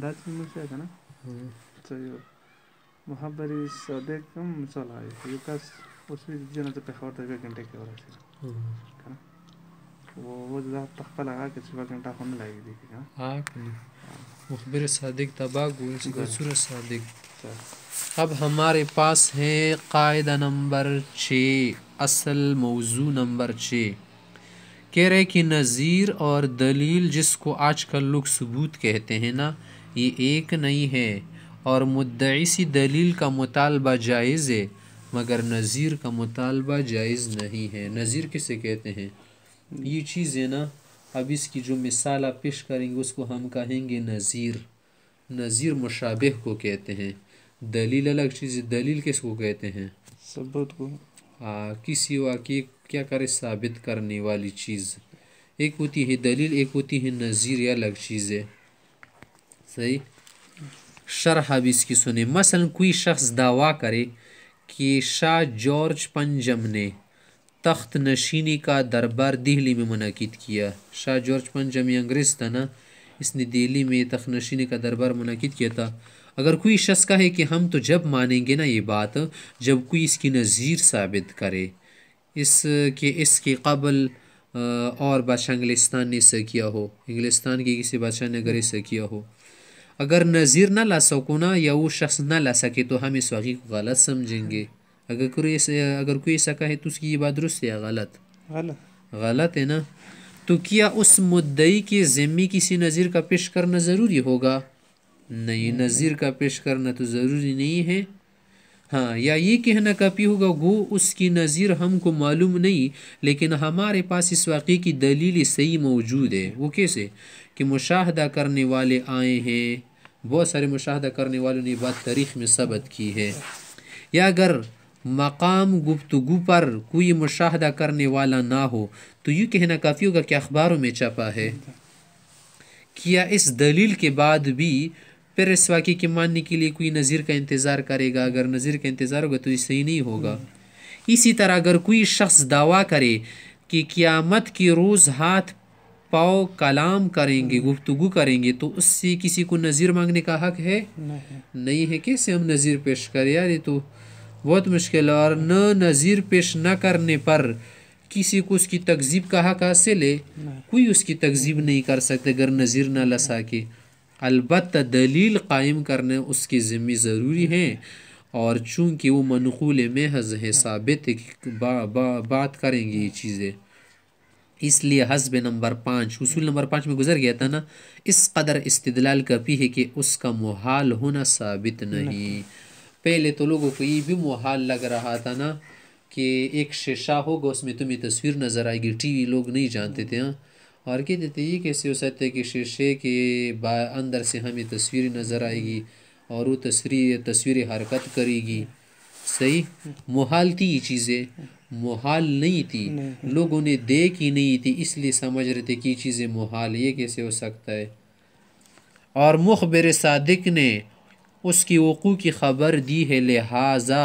داچی موسیقى نا صحیح محبری صادق کم مثال ہے یہ کس اس میں جنت پخور تک گھنٹے کے اور ہے نا وہ ذات تخپل لگا کے صبح گھنٹہ ہونے لگے دیکھے نا ہاں مخبر صادق تباہ گسور صادق. اب ہمارے پاس ہے قاعدہ نمبر 6 اصل موضوع نمبر 6 کہہ رہے کہ نظیر اور دلیل جس کو آج کل لوگ ثبوت کہتے ہیں نا یہ ایک نہیں ہے اور مدعی سی دلیل کا مطالبہ جائز ہے مگر نظیر کا مطالبہ جائز نہیں ہے. نظیر کسے کہتے ہیں؟ یہ چیز ہے نا اب اس کی جو مثال آپ پیش کریں گے اس کو ہم کہیں گے نظیر. نظیر مشابہ کو کہتے ہیں. دلیل الگ چیز ہے. دلیل کس کو کہتے ہیں؟ ثبوت کو. کسی واقعی کیا کرے ثابت کرنے والی چیز. ایک ہوتی ہے دلیل ایک ہوتی ہے نظیر یا الگ چیز ہے. صحیح. شرح اب اس کی سنیں. مثلا کوئی شخص دعویٰ کرے کہ شاہ جارج پنجم نے تخت نشینی کا دربار دہلی میں منعقد کیا. شاہ جارج پنجم یہ انگریز تھا نا اس نے دہلی میں تخت نشینی کا دربار منعقد کیا تھا. اگر کوئی شخص کہے کہ ہم تو جب مانیں گے نا یہ بات جب کوئی اس کی نظیر ثابت کرے اس کے قبل اور بادشاہ انگلستان نے ایسا کیا ہو انگلستان کے کسی بادشاہ نے اگر ایسا کیا ہو اگر نظیر نہ لا سکو نا یا وہ شخص نہ لا سکے تو ہم اس واقعی کو غلط سمجھیں گے. اگر کوئی ایسا کہے تو اس کی یہ بات درست ہے یا غلط؟ غلط ہے نا. تو کیا اس مدعی کے ذمے کسی نظیر کا پیش کرنا ضروری ہوگا؟ نہیں نظیر کا پیش کرنا تو ضروری نہیں ہے. ہاں یا یہ کہنا کافی ہوگا گو اس کی نظیر ہم کو معلوم نہیں لیکن ہمارے پاس اس واقعے کی دلیل صحیح موجود ہے. وہ کیسے کہ مشاہدہ کرنے والے آئے ہیں بہت سارے مشاہدہ کرنے والوں نے بات تاریخ میں ثبت کی ہے. یا اگر مقام گفتگو پر کوئی مشاہدہ کرنے والا نہ ہو تو یہ کہنا کافی ہوگا کہ اخباروں میں چھپا ہے. کیا اس دلیل کے بعد بھی پھر اس واقعے کے ماننے کے لیے کوئی نظیر کا انتظار کرے گا؟ اگر نظیر کا انتظار ہوگا تو یہ صحیح نہیں ہوگا. اسی طرح اگر کوئی شخص دعویٰ کرے کہ قیامت کے روز ہاتھ پاؤ کلام کریں گے گفتگو کریں گے تو اس سے کسی کو نظیر مانگنے کا حق ہے؟ نہیں ہے. کیسے ہم نظیر پیش کریں یار یہ تو بہت مشکل ہے. اور نہ نظیر پیش نہ کرنے پر کسی کو اس کی تکذیب کا حق حاصل ہے. کوئی اس کی تکذیب نہیں کر سکتے اگر نظیر نہ لا سکے. البتہ دلیل قائم کرنا اس کے ذمہ ضروری ہے اور چونکہ وہ منقول محض ہے ثابت بات کریں گے یہ چیزیں. اس لیے حسب نمبر 5 اصول نمبر 5 میں گزر گیا تھا نا اس قدر استدلال کافی ہے کہ اس کا محال ہونا ثابت نہیں. پہلے تو لوگوں کو یہ بھی محال لگ رہا تھا نا کہ ایک شیشہ ہوگا اس میں تمہیں تصویر نظر آئے گی. ٹی وی لوگ نہیں جانتے تھے ہاں اور کہتے تھے یہ کیسے ہو سکتا ہے کہ شیشے کے اندر سے ہمیں تصویر نظر آئے گی اور وہ تصویر حرکت کرے گی. صحیح. محال تھی یہ چیزیں محال نہیں تھی. لوگوں نے دیکھی نہیں تھی اس لیے سمجھ رہے تھے کہ یہ چیزیں محال یہ کیسے ہو سکتا ہے. اور مخبر صادق نے اس کی وقوع کی خبر دی ہے لہٰذا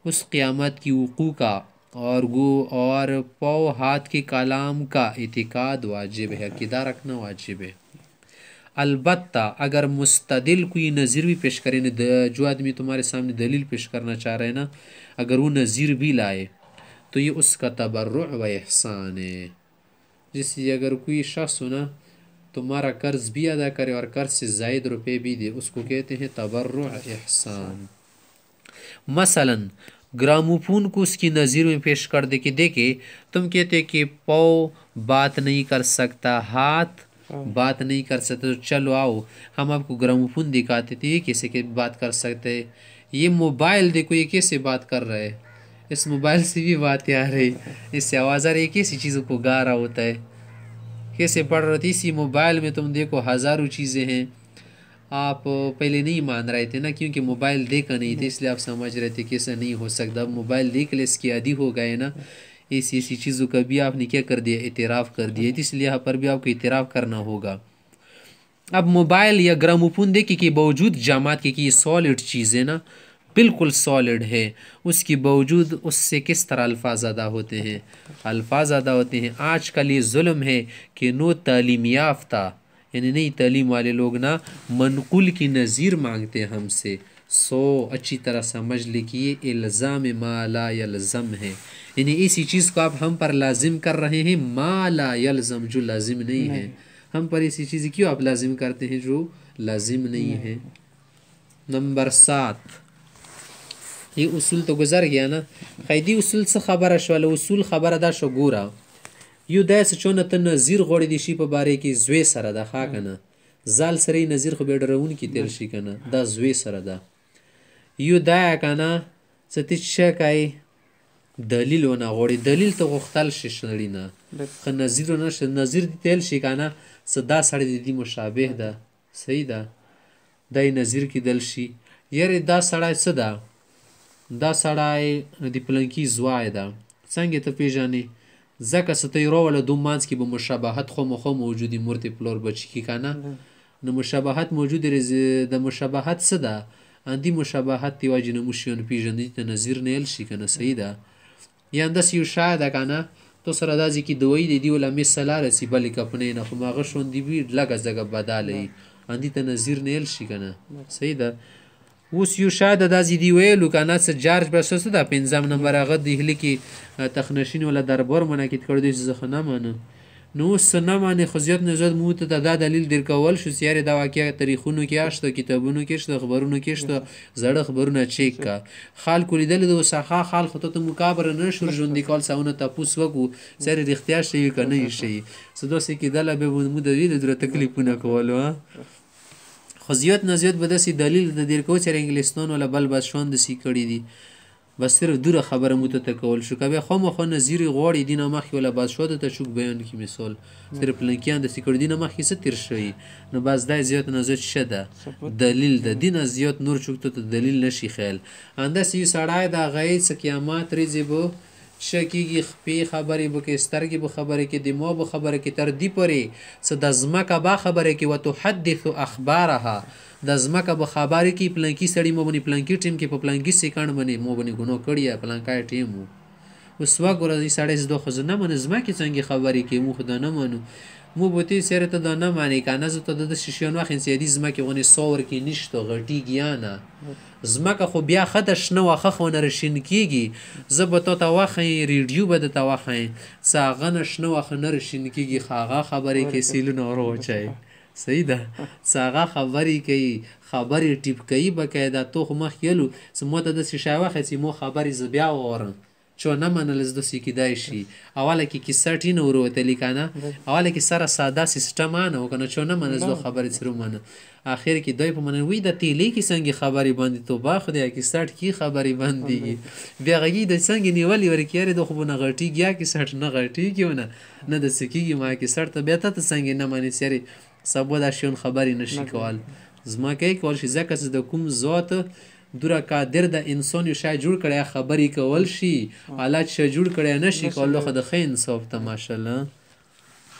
اس قیامت کی وقوع کا اور پاؤ ہاتھ کے کلام کا اعتقاد واجب ہے عقیدہ رکھنا واجب ہے. البتہ اگر مستدل کوئی نظیر بھی پیش کرے جو آدمی تمہارے سامنے دلیل پیش کرنا چاہ رہے ہیں نا اگر وہ نظیر بھی لائے تو یہ اس کا تبرع و احسان ہے. جیسے اگر کوئی شخص ہونا تمہارا قرض بھی ادا کرے اور قرض سے زائد روپے بھی دے اس کو کہتے ہیں تبرع احسان. مثلا گراموفون کو اس کی نظیر میں پیش کر دے کہ دیکھے تم کہتے کہ پاؤ بات نہیں کر سکتا ہاتھ بات نہیں کر سکتا تو چلو آؤ ہم آپ کو گراموفون دکھاتے تھے یہ کیسے کہ بات کر سکتے. یہ موبائل دیکھو یہ کیسے بات کر رہا ہے اس موبائل سے بھی باتیں آ رہی اس سے آواز آ رہی ہے کیسی چیزوں کو گا رہا ہوتا ہے کیسے پڑھ رہا تھا. اسی موبائل میں تم دیکھو ہزاروں چیزیں ہیں. آپ پہلے نہیں مان رہے تھے نا کیونکہ موبائل دیکھا نہیں تھا اس لیے آپ سمجھ رہے تھے کہ ایسا نہیں ہو سکتا. اب موبائل دیکھ لے اس کی عادی ہو گئے نا ایسی چیزوں کا بھی آپ نے کیا کر دیا اعتراف کر دیا اس لیے یہاں پر بھی آپ کو اعتراف کرنا ہوگا. اب موبائل یا گراموفون دیکھیں کہ باوجود جامعات کے کہ یہ سالڈ چیز ہے نا بالکل سالڈ ہے اس کے باوجود اس سے کس طرح الفاظ ادا ہوتے ہیں. الفاظ ادا ہوتے ہیں. آج کل یہ ظلم ہے کہ نو تعلیم یافتہ یعنی نئی تعلیم والے لوگ نا منقول کی نظیر مانگتے ہیں ہم سے. سو اچھی طرح سمجھ لیکیے الزام ما لا یلزم ہے، یعنی اسی چیز کو آپ ہم پر لازم کر رہے ہیں ما لا یلزم جو لازم نہیں ہے. ہم پر اسی چیز کیوں آپ لازم کرتے ہیں جو لازم نہیں ہے. نمبر 7 یہ اصول تو گزر گیا نا. خیدی اصول سے خبر شواله اصول خبر دا شو ګورا یو داسې چونه ته نظیر غوړې دي شي په باره کې زوی سره ده ښه که نه زال سره یې نظیر خو بیا ډرونکي تېر شي که نه دا زوی سره ده یو دا که نه څه ته څه کوي دلیل ونه غواړي دلیل ته غوښتل شي سړي نه ښه نظیر ونه شي نظیر دې تېل شي که نه څه دا سړی د دې مشابه ده صحیح ده دا یې نظیر کېدل شي یارې دا سړی څه ده دا سړی د پلنکي زوی ده څنګه ته پېژنې ځکه څه ته یې راوله دو منځ کې به مشابهت خامخا موجودي مور ته پلار بچي کې که نه نو مشابهت موجود د مشابهت څه ده اندی مشابهت دی وجه نه موشیان پیژندی ته نظیر نه ال شي که نه صحیح ده یا انداس یو شاید ده که نه تو سره دا ځای کې دوایي دی وله مثلا رسي بلې کپنې نه خو هغه شوندې وي لږه ځګه بدله وي اندی ته نظیر نه ال شي که نه صحیح ده اوس یو شاید داسې دی ویلو که نه څه جارج بس څه ده 5 نمبر هغه دهلي کې تخنشین ولا دربار منعقد کړی دی چې زه ښه نه منم نو اوس څه نه منې خو زیات نه زیات مو ته دا دلیل در کول شو چې یارې دا واقعه تاریخونو کې شته کتابونو کې شته خبرونو کې شته زړه خبرونه چیک کا خلکو لیدلي د وسخا خلکو ته مقابره نه شو ژوندي کال ساونه تپوس وکړو سره رښتیا شي که نه شي څه داسې کېدله بیا به مو د ویل دوره تکلیفونه کولو خو زیات نه زیات به داسې دلیل د دیر کوو چې انګلستان ولا بل بس شان داسې کړي دي بس صرف دوره خبره مو ته کول شو که بیا خامخا نظیر غواړي دین مخکې ولا بادشاه ته چوک بیان کړي مثال صرف پلنکیان داسې کړي دین مخکې څه تیر شوي نو بس دا زیات نه زیات شه ده دلیل ده دین زیات نور چوک ته دلیل نشي خیال انداسې یو سړی د هغه څه قیامت ورځې به شکیږي خپې خبرې به کې سترګې به خبرې کې دماغ به خبرې کې تر دې پورې څه د ځمکه به خبرې کې وتحدث اخبارها د ځمکه به خبرې کې پلانکي سړي مو باندې پلانکي ټیم کې په پلانکي سیکنډ باندې مو باندې ګناه کړی پلانکای ټیم وو اوس وګوره دې سړی زه خو زه نه منم ځمکې څنګه خبرې کې مو خو دا نه منو مو به تی سره ته دا نه معنی که نه زه ته د شیشیان واخلم چې دې ځمکې غونې ساور کې نشته غټېږي یا نه ځمکه خو بیا ښه ده شنه واښه خو نه رشین کېږي زه به تا ته واښیم ریډیو به درته واښیم څه هغه نه شنه واښه نه رشین کېږي ښه هغه خبرې کوي سیلونه ور واچوي صحیح ده څه هغه خبرې کوي خبرې ټیپ کوي باقاعده تو خو مخکې یلو څه ما ته داسې شی واخی چې مو خبرې زه بیا وورم چو نه منل زه داسې کېدای شي اوله کې کیسه ټینه ور وتلي که نه اوله کې سره ساده سیسټم آنه و که نه چو نه منل زه خبرې سره ومنه آخر کې دوی په منل وی د تیلې کې څنګه خبرې باندې توبه خدای کې سټ کې خبرې باندې بیا غږی د څنګه نیولې ورکې یارې د خو نه غټېږي یا کې سټ نه غټېږي نه د څه کېږي ما کې سټ ته بیا ته څنګه نه منې سیارې سبا دا شیون خبرې نشي کول زما کوي کول شي ځکه چې د کوم ذات دوره قادر د انسان یو شی جوړ کړی خبرې کول شي الله چې جوړ کړی نه شي کول خو د ښه انصاف ته ماشاءالله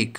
1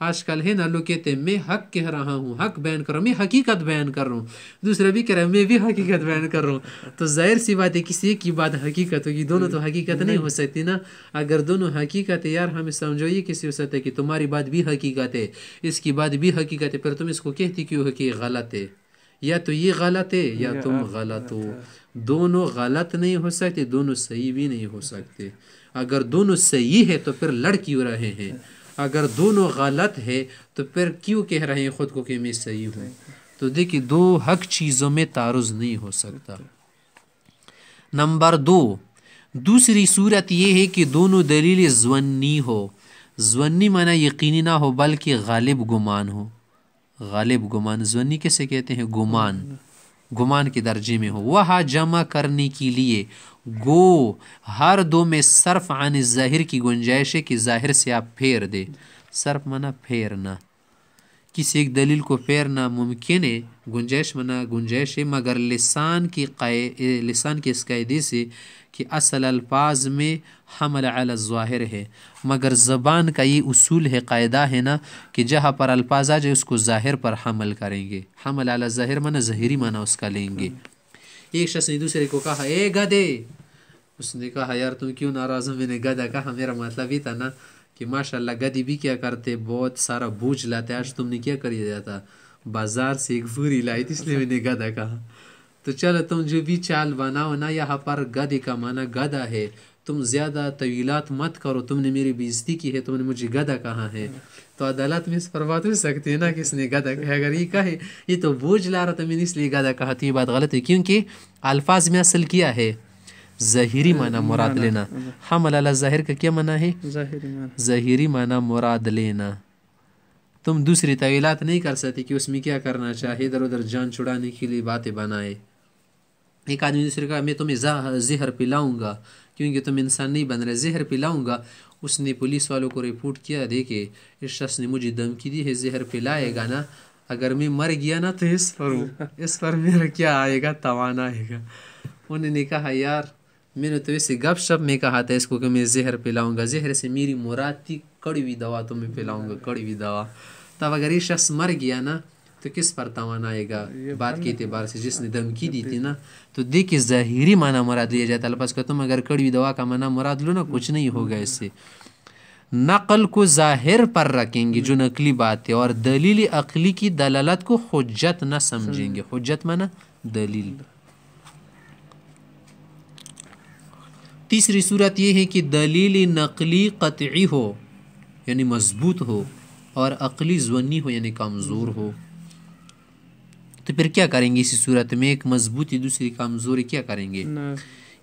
آج کل ہے نا لوگ کہتے ہیں میں حق کہہ رہا ہوں، حق بیان کر رہا ہوں، میں حقیقت بیان کر رہا ہوں، دوسرا بھی کہہ رہا ہے میں بھی حقیقت بیان کر رہا ہوں. تو ظاہر سی بات ہے کسی ایک کی بات حقیقت ہوگی، دونوں تو حقیقت نہیں ہو سکتی نا. اگر دونوں حقیقت ہے یار ہمیں سمجھو یہ کیسے ہو سکتا ہے کہ تمہاری بات بھی حقیقت ہے، اس کی بات بھی حقیقت ہے، پھر تم اس کو کہتی کیوں ہو کہ غلط ہے؟ یا تو یہ غلط ہے یا تم غلط ہو. دونوں غلط نہیں ہو سکتے، دونوں صحیح بھی نہیں ہو سکتے. اگر دونوں صحیح ہے تو پھر لڑ کیوں رہے ہیں؟ اگر دونوں غلط ہے تو پھر کیوں کہہ رہے ہیں خود کو کہ میں صحیح ہوں؟ تو دیکھیے دو حق چیزوں میں تعارض نہیں ہو سکتا. نمبر 2، دوسری صورت یہ ہے کہ دونوں دلیل ظنی ہو. ظنی معنی یقینی نہ ہو بلکہ غالب گمان ہو. غالب گمان، ظنی کسے کہتے ہیں؟ گمان، گمان کے درجے میں ہو. وہاں جمع کرنے کے لیے گو ہر دو میں صرف عن ظاہر کی گنجائش ہے کہ ظاہر سے آپ پھیر دے. صرف معنی پھیرنا، کسی ایک دلیل کو پھیرنا ممکن ہے، گنجائش معنی گنجائش ہے، مگر لسان کے اس قاعدے سے کہ اصل الفاظ میں حمل علی الظاہر ہے، مگر زبان کا یہ اصول ہے، قاعدہ ہے نا کہ جہاں پر الفاظ آ جائے اس کو ظاہر پر حمل کریں گے. حمل علی الظاہر معنی ظاہری معنی اس کا لیں گے. ایک شخص نے دوسرے کو کہا اے گدھے، اس نے کہا یار تم کیوں ناراض ہو؟ میں نے گدھا کہا، میرا مطلب یہ تھا نا کہ ماشاءاللہ گدھی بھی کیا کرتے، بہت سارا بوجھ لاتے. آج تم نے کیا کر دیا تھا؟ بازار سے ایک بوری لائی تھی، اس لیے میں نے گدھا کہا. تو چلو تم جو بھی چال بناؤ نا، یہاں پر گدھے کا معنی گدھا ہے. تم زیادہ طویلات مت کرو، تم نے میری بےزتی کی ہے، تم نے مجھے گدھا کہا ہے. تو عدالت میں اس پر بات ہو سکتی ہے نا کہ اس نے گدھا کہا. اگر یہ کہے یہ تو بوجھ لا رہا تھا میں نے اس لیے گدھا کہا، تو یہ بات غلط ہے، کیونکہ الفاظ میں اصل کیا ہے؟ ظاہری معنی مراد لینا. حمل علی ظاہر کا کیا معنی ہے؟ ظاہری معنی مراد لینا. تم دوسری طویلات نہیں کر سکتے کہ اس میں کیا کرنا چاہے، ادھر ادھر جان چھڑانے کے لیے باتیں بنائے. ایک آدمی دوسرے کا میں تمہیں زہر پلاؤں گا کیونکہ تم انسان نہیں بن رہے، زہر پلاؤں گا. اس نے پولیس والوں کو رپورٹ کیا، دیکھے اس شخص نے مجھے دھمکی دی ہے، زہر پلائے گا نا، اگر میں مر گیا نا تو اس پر میرا کیا آئے گا؟ تاوان آئے گا. انہوں نے کہا یار میں نے تو اسے گپ شپ میں کہا تھا اس کو کہ میں زہر پلاؤں گا، زہر سے میری مراد تھی کڑوی دوا تمہیں پلاؤں گا، کڑوی دوا. تب اگر یہ شخص مر گیا نا تو کس پر تاوان آئے گا بات کے اعتبار سے؟ جس نے دھمکی دی تھی نا. تو دیکھیے ظاہری معنی مراد لیا جاتا ہے الفاظ کا. تم اگر کڑوی دوا کا معنی مراد لو نا کچھ نہیں ہوگا اس سے. نقل کو ظاہر پر رکھیں گے جو نقلی بات ہے، اور دلیل عقلی کی دلالت کو حجت نہ سمجھیں گے. حجت معنی دلیل. تیسری صورت یہ ہے کہ دلیل نقلی قطعی ہو یعنی مضبوط ہو، اور عقلی ظنی ہو یعنی کمزور ہو. تو پھر کیا کریں گے اسی صورت میں؟ ایک مضبوطی دوسری کمزوری، کیا کریں گے؟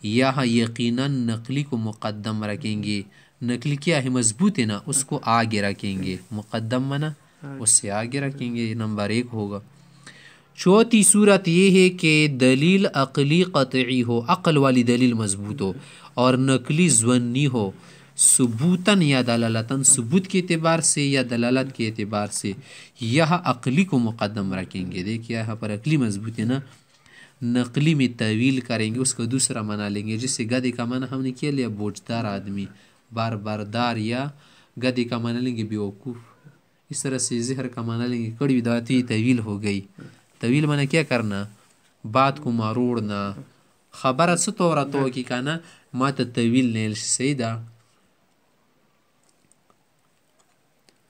یہاں یقیناً نقلی کو مقدم رکھیں گے. نقلی کیا ہے؟ مضبوط ہے نا، اس کو آگے رکھیں گے. مقدم منا اس سے آگے رکھیں گے. نمبر 1 ہوگا. چوتھی صورت یہ ہے کہ دلیل عقلی قطعی ہو، عقل والی دلیل مضبوط ہو، اور نقلی ظنی ہو، ثبوتاً یا دلالتاً، ثبوت کے اعتبار سے یا دلالت کے اعتبار سے. یہاں عقلی کو مقدم رکھیں گے. دیکھیے یہاں پر عقلی مضبوط ہے نا، نقلی میں طویل کریں گے، اس کو دوسرا معنی لیں گے. جس سے گدھے کا معنی ہم نے کیا لیا؟ بوجھدار آدمی، بار باردار، یا گدھے کا معنی لیں گے بیوقوف. اس طرح سے زہر کا معنی لیں گے کڑوی دوا. تو یہ طویل ہو گئی. طویل معنی کیا کرنا؟ بات کو مروڑنا. خبر ستورہ تو کی کہنا ما تا طویل نیل سیدہ.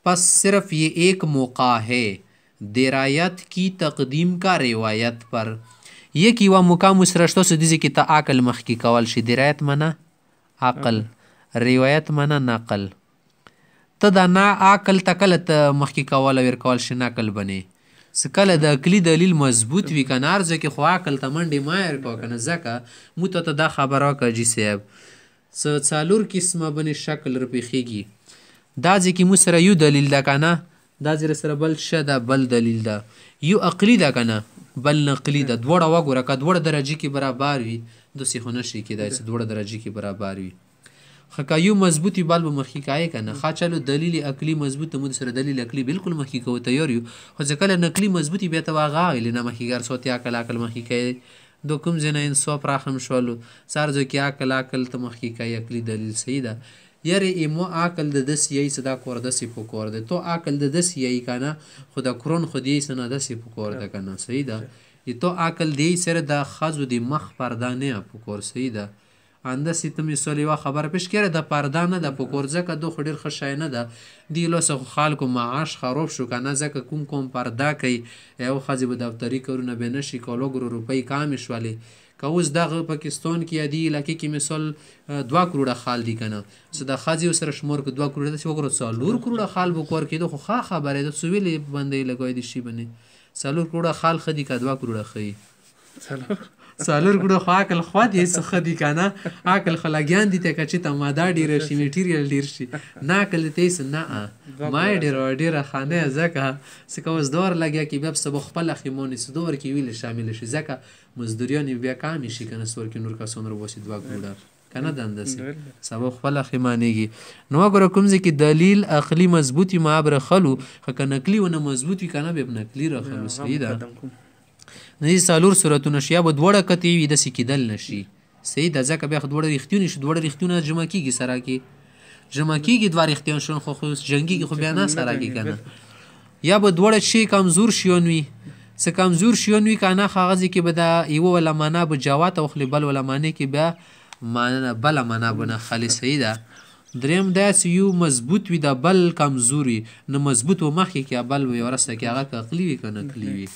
پس صرف یہ ایک موقع ہے درایت کی تقدیم کا روایت پر. یہ کی وا مقام اس رشتو سے دیزی کی تا عقل مخ کی کول شی. درایت منا عقل، روایت منا نقل. تا دا نا عقل تا کل تا مخ کی کول ویر کول شی نقل بنے. سکل دا عقلی دلیل مضبوط وی کن عرض که خو عقل تا منڈی مایر کو کن زکا موتا تا دا خبر آکا جی سیب سالور کسما بنی شکل رپی خیگی. دا زی که مو سر یو دلیل دا کنا، دا زی سر بل شدا بل دلیل دا، یو عقلی دا کنا بل نقلی دا. دوڑا وگو رکا دوڑا درجی کی برابر وی دو سی خونشی که دا دوڑا درجی کی برابر وی. خکا یو مضبوطی بال مخی کائے کنا. خا چلو دلیل عقلی مضبوط مود سر دلیل عقلی بالکل مخی کو تیار یو. خو ځکه نقلی مضبوطی بیا ته واغا لینا مخی ګر سو تیا عقل مخی کای دو کوم زنه ان سو پراخم شولو سار جو کیا عقل ته مخی کای عقلی دلیل صحیح ده. یاره ایمو عقل د دس یی څه دا کور داسې په کور دی تو عقل د دس یی کنه خو د کرون خو دی څه نه داسې په کور ده کنه صحیح ده تو عقل دی سره د ښځو د مخ پرده نه په کور صحیح ده انداسې ته مې سول یوه خبره پیش کړې د پرده نه ده په کور ځکه دو خو ډېر ښه شی نه ده دې لاسه خو خلکو معاش خراب شو که نه ځکه کوم پرده کوي یو ښځې به دفتري کارونه به نه شي کالو روپۍ کمې شولې که اوس دغه پاکستان کې یا دې علاقې کې مثال 2 کروړه خال دي که نه څه د ښځې سره شمار که 2 کروړه داسې وکړو 4 کروړه خال به کور کېدو خو ښه خبره ده څه ویلې بندۍ لګوی د شي باندې 4 کروړه خال ښه دي که 2 کروړه ښه وي 4 کروړه خو عقل خوا دي څه ښه دي که نه عقل خو لګیان دي ته که چې ته ماده ډېره شي میټیریل ډېر شي نه عقل ته هېڅ نه ما یې ډېره ښه نه ځکه څه که اوس دور لګیا کې بیا به سبا خپله خیمونې څه دور کې ویلې شامل شي ځکه مزدوریان یې بیا کمې شي که نه څه ورکې نور کسان روباسي 2 کروړه که نه دندسې سبا خپله خیمانېږي نو وګوره کوم ځای کې دلیل عقلي مضبوط وي ما برخلو خو که نقلي ونه مضبوط وي که نه بیا به نقلي راخلو صحیح ده نه دې 4 صورتونه شي یا به دواړه قطعي وي داسې کېدل نه شي صحیح ده ځکه بیا خو دواړه رښتونې شي دواړه رښتونه جمع کېږي سره کې جمع کېږي 2 رښتیان شون خو جنګېږي خو بیا نه سره کې که نه یا به دواړه شي کمزور شیان وي څه کمزور شیان وي که نه هغه ځای کې به د یوه وله معنا به جوات واخلي بل وله معنی کې بیا بله معنا به نه خالي صحیح ده دریم دا چې یو مضبوط وي د بل کمزور وي نه مضبوط و مخکې کې بل وي ورسته کې هغه که عقلي وي که نقلي وي